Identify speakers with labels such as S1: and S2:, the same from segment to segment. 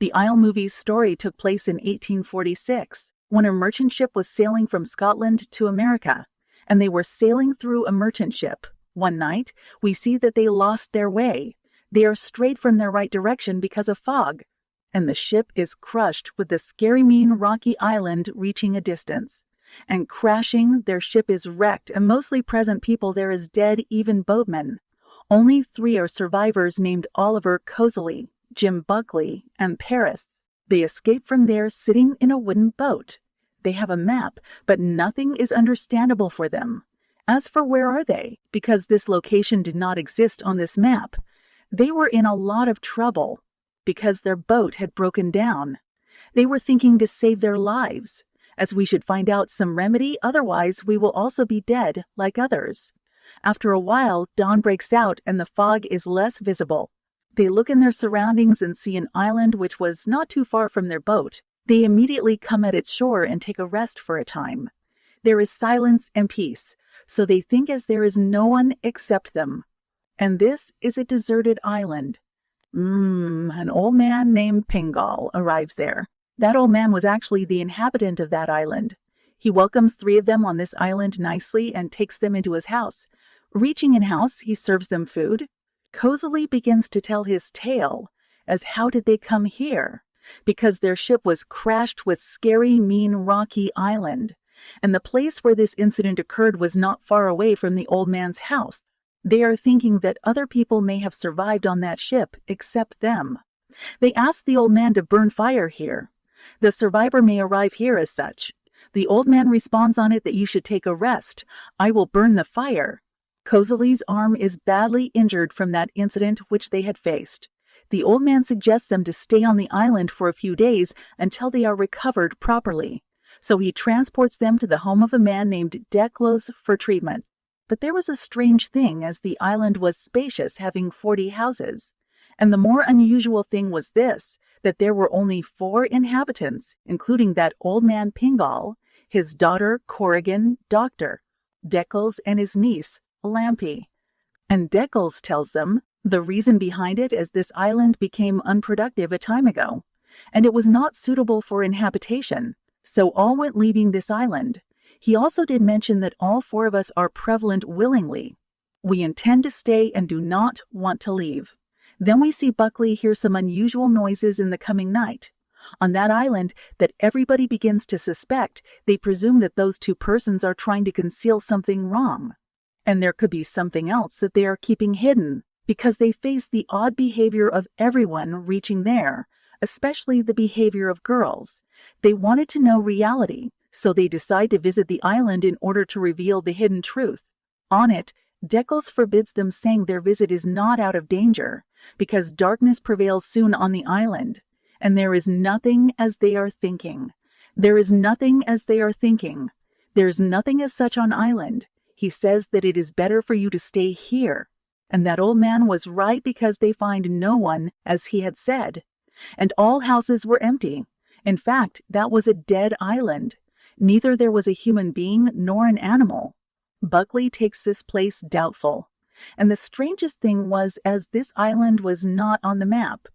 S1: The Isle movie's story took place in 1846, when a merchant ship was sailing from Scotland to America, and they were sailing through a merchant ship. One night, we see that they lost their way. They are strayed from their right direction because of fog, and the ship is crushed with the scary mean rocky island reaching a distance. And crashing, their ship is wrecked, and mostly present people there is dead, even boatmen. Only 3 are survivors named Oliver Coseley, Jim Buckley, and Paris. They escape from there sitting in a wooden boat. They have a map, but nothing is understandable for them. As for where are they, because this location did not exist on this map, they were in a lot of trouble because their boat had broken down. They were thinking to save their lives, as we should find out some remedy, otherwise we will also be dead like others. After a while, dawn breaks out and the fog is less visible. They look in their surroundings and see an island which was not too far from their boat. They immediately come at its shore and take a rest for a time. There is silence and peace, so they think as there is no one except them. And this is a deserted island. An old man named Pingal arrives there. That old man was actually the inhabitant of that island. He welcomes 3 of them on this island nicely and takes them into his house. Reaching in house, he serves them food. Coseley begins to tell his tale as how did they come here? Because their ship was crashed with scary, mean, rocky island. And the place where this incident occurred was not far away from the old man's house. They are thinking that other people may have survived on that ship except them. They ask the old man to burn fire here. The survivor may arrive here as such. The old man responds on it that you should take a rest. I will burn the fire. Coseley's arm is badly injured from that incident which they had faced. The old man suggests them to stay on the island for a few days until they are recovered properly. So he transports them to the home of a man named Declos for treatment. But there was a strange thing, as the island was spacious, having 40 houses. And the more unusual thing was this, that there were only 4 inhabitants, including that old man Pingal, his daughter Corrigan, Doctor, Declos, and his niece, Lampy. And Declos tells them the reason behind it is this island became unproductive a time ago, and it was not suitable for inhabitation, so all went leaving this island. He also did mention that all 4 of us are prevalent willingly. We intend to stay and do not want to leave. Then we see Buckley hear some unusual noises in the coming night. On that island that everybody begins to suspect, they presume that those 2 persons are trying to conceal something wrong. And there could be something else that they are keeping hidden, because they face the odd behavior of everyone reaching there, especially the behavior of girls. They wanted to know reality, so they decide to visit the island in order to reveal the hidden truth. On it, Declos forbids them, saying their visit is not out of danger, because darkness prevails soon on the island, and there is nothing as they are thinking. There is nothing as they are thinking. There is nothing as such on island. He says that it is better for you to stay here. And that old man was right, because they find no one, as he had said. And all houses were empty. In fact, that was a dead island. Neither there was a human being nor an animal. Buckley takes this place doubtful. And the strangest thing was, as this island was not on the map.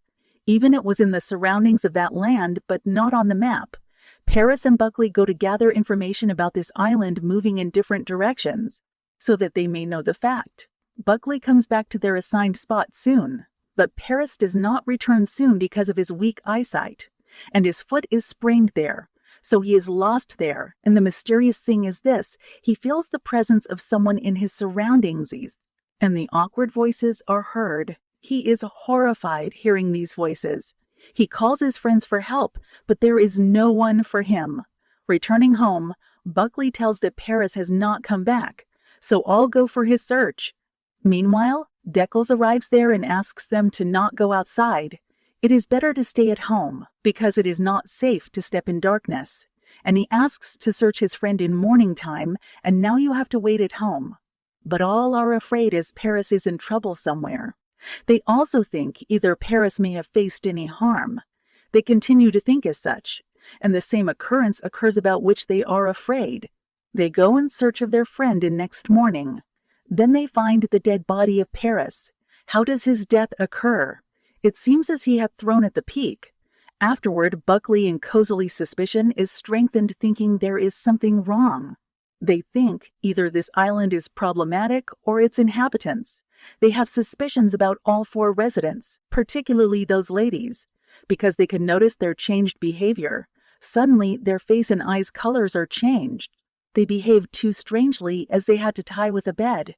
S1: Even it was in the surroundings of that land, but not on the map. Paris and Buckley go to gather information about this island moving in different directions, so that they may know the fact. Buckley comes back to their assigned spot soon, but Paris does not return soon because of his weak eyesight, and his foot is sprained there, so he is lost there. And the mysterious thing is this: he feels the presence of someone in his surroundings, and the awkward voices are heard. He is horrified hearing these voices. He calls his friends for help, but there is no one for him. Returning home, Buckley tells that Paris has not come back, so all go for his search. Meanwhile, Declos arrives there and asks them to not go outside. It is better to stay at home, because it is not safe to step in darkness. And he asks to search his friend in morning time, and now you have to wait at home. But all are afraid, as Paris is in trouble somewhere. They also think either Paris may have faced any harm. They continue to think as such, and the same occurrence occurs about which they are afraid. They go in search of their friend in next morning. Then they find the dead body of Paris. How does his death occur? It seems as he had thrown at the peak. Afterward, Buckley and Cosley's suspicion is strengthened, thinking there is something wrong. They think either this island is problematic or its inhabitants. They have suspicions about all 4 residents, particularly those ladies, because they can notice their changed behavior. Suddenly, their face and eyes colors are changed. They behaved too strangely as they had to tie with a bed.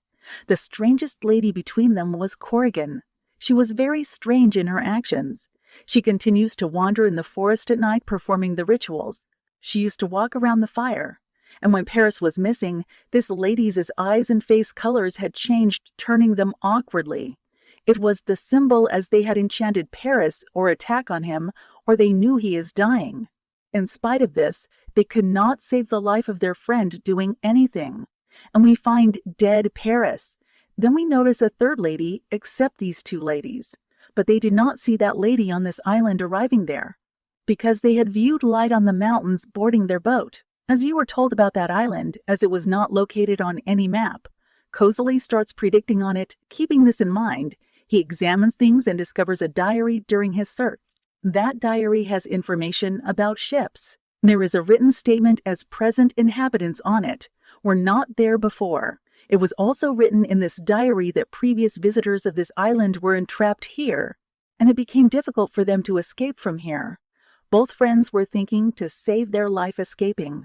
S1: The strangest lady between them was Corrigan. She was very strange in her actions. She continues to wander in the forest at night performing the rituals. She used to walk around the fire. And when Paris was missing, this lady's eyes and face colors had changed, turning them awkwardly. It was the symbol as they had enchanted Paris or attack on him, or they knew he is dying. In spite of this, they could not save the life of their friend doing anything. And we find dead Paris. Then we notice a third lady, except these 2 ladies. But they did not see that lady on this island arriving there, because they had viewed light on the mountains boarding their boat. As you were told about that island, as it was not located on any map, Cosley starts predicting on it. Keeping this in mind, he examines things and discovers a diary during his search. That diary has information about ships. There is a written statement as present inhabitants on it were not there before. It was also written in this diary that previous visitors of this island were entrapped here, and it became difficult for them to escape from here. Both friends were thinking to save their life escaping.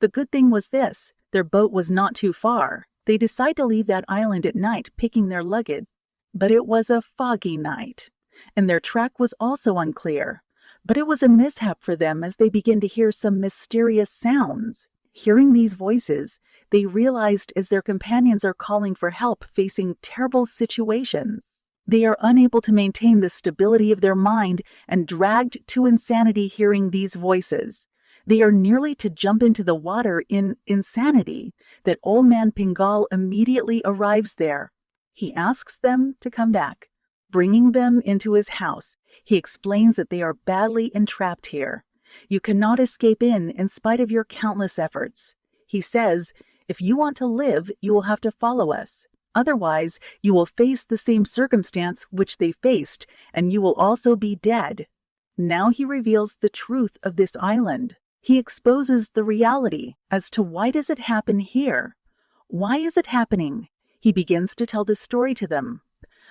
S1: The good thing was this: their boat was not too far. They decide to leave that island at night, picking their luggage. But it was a foggy night, and their track was also unclear. But it was a mishap for them as they begin to hear some mysterious sounds. Hearing these voices, they realized as their companions are calling for help, facing terrible situations. They are unable to maintain the stability of their mind and dragged to insanity hearing these voices. They are nearly to jump into the water in insanity that old man Pingal immediately arrives there. He asks them to come back. Bringing them into his house, he explains that they are badly entrapped here. You cannot escape in spite of your countless efforts. He says, if you want to live, you will have to follow us. Otherwise, you will face the same circumstance which they faced, and you will also be dead. Now he reveals the truth of this island. He exposes the reality as to why does it happen here? Why is it happening? He begins to tell the story to them.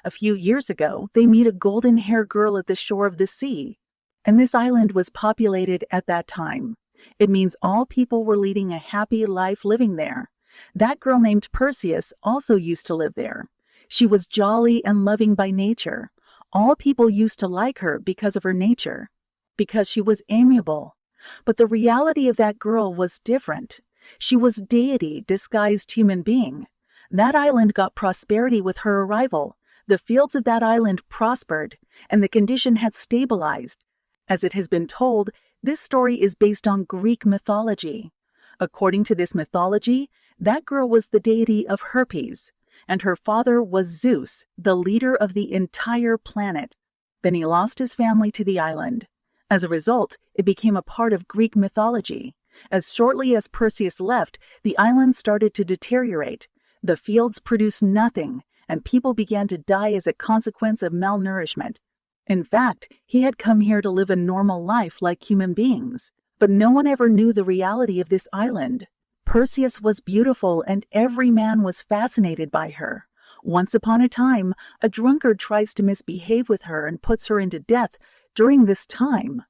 S1: A few years ago, they meet a golden-haired girl at the shore of the sea. And this island was populated at that time. It means all people were leading a happy life living there. That girl named Perseus also used to live there. She was jolly and loving by nature. All people used to like her because of her nature, because she was amiable. But the reality of that girl was different. She was deity disguised human being. That island got prosperity with her arrival. The fields of that island prospered, and the condition had stabilized. As it has been told, this story is based on Greek mythology. According to this mythology, that girl was the deity of Herpes, and her father was Zeus, the leader of the entire planet. Then he lost his family to the island. As a result, it became a part of Greek mythology. As shortly as Perseus left, the island started to deteriorate. The fields produced nothing, and people began to die as a consequence of malnourishment. In fact, he had come here to live a normal life like human beings, but no one ever knew the reality of this island. Perseus was beautiful, and every man was fascinated by her. Once upon a time, a drunkard tries to misbehave with her and puts her into death during this time.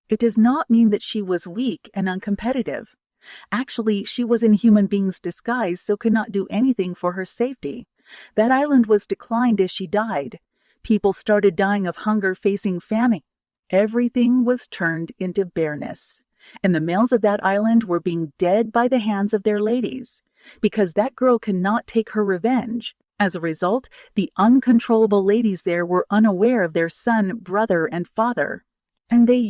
S1: It does not mean that she was weak and uncompetitive. Actually, she was in human being's disguise, so could not do anything for her safety. That island was declined as she died. People started dying of hunger, facing famine. Everything was turned into bareness. And the males of that island were being dead by the hands of their ladies, because that girl cannot take her revenge. As a result, the uncontrollable ladies there were unaware of their son, brother, and father, and they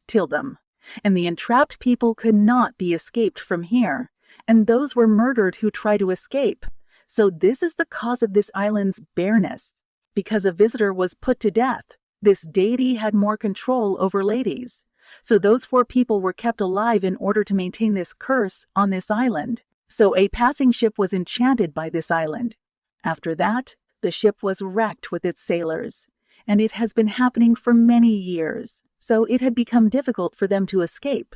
S1: killed them. And the entrapped people could not be escaped from here, and those were murdered who tried to escape. So this is the cause of this island's bareness. Because a visitor was put to death, this deity had more control over ladies. So those 4 people were kept alive in order to maintain this curse on this island. So a passing ship was enchanted by this island. After that, the ship was wrecked with its sailors, and it has been happening for many years. so it had become difficult for them to escape,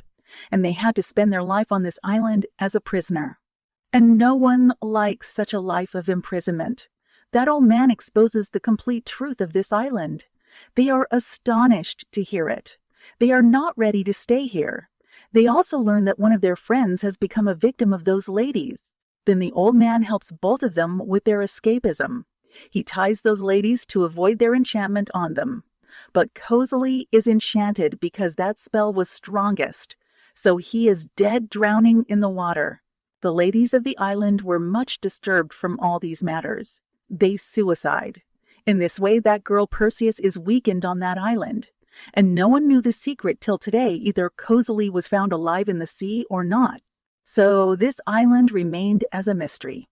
S1: and they had to spend their life on this island as a prisoner. And no one likes such a life of imprisonment. That old man exposes the complete truth of this island. They are astonished to hear it. They are not ready to stay here. They also learn that one of their friends has become a victim of those ladies. Then the old man helps both of them with their escapism. He ties those ladies to avoid their enchantment on them. But Cozily is enchanted because that spell was strongest, so he is dead drowning in the water. The ladies of the island were much disturbed from all these matters. They suicide. In this way, that girl Perseus is weakened on that island. And no one knew the secret till today. Either Cozily was found alive in the sea or not. So this island remained as a mystery.